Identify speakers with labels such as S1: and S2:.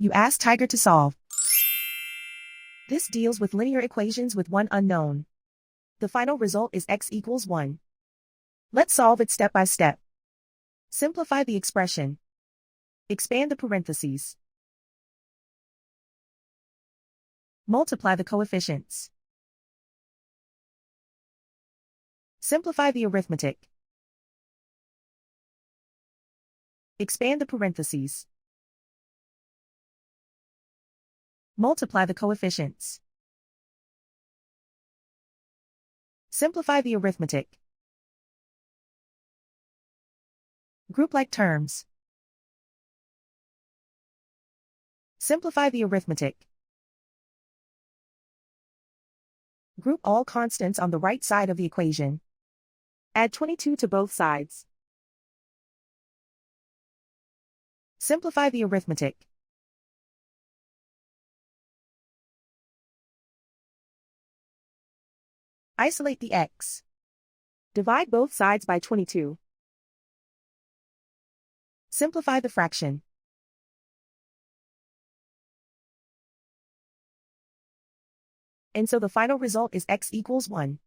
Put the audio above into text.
S1: You ask Tiger to solve. This deals with linear equations with one unknown. The final result is x equals 1. Let's solve it step by step. Simplify the expression. Expand the parentheses. Multiply the coefficients. Simplify the arithmetic. Expand the parentheses. Multiply the coefficients. Simplify the arithmetic. Group like terms. Simplify the arithmetic. Group all constants on the right side of the equation. Add 22 to both sides. Simplify the arithmetic. Isolate the x. Divide both sides by 22. Simplify the fraction. And so the final result is x equals 1.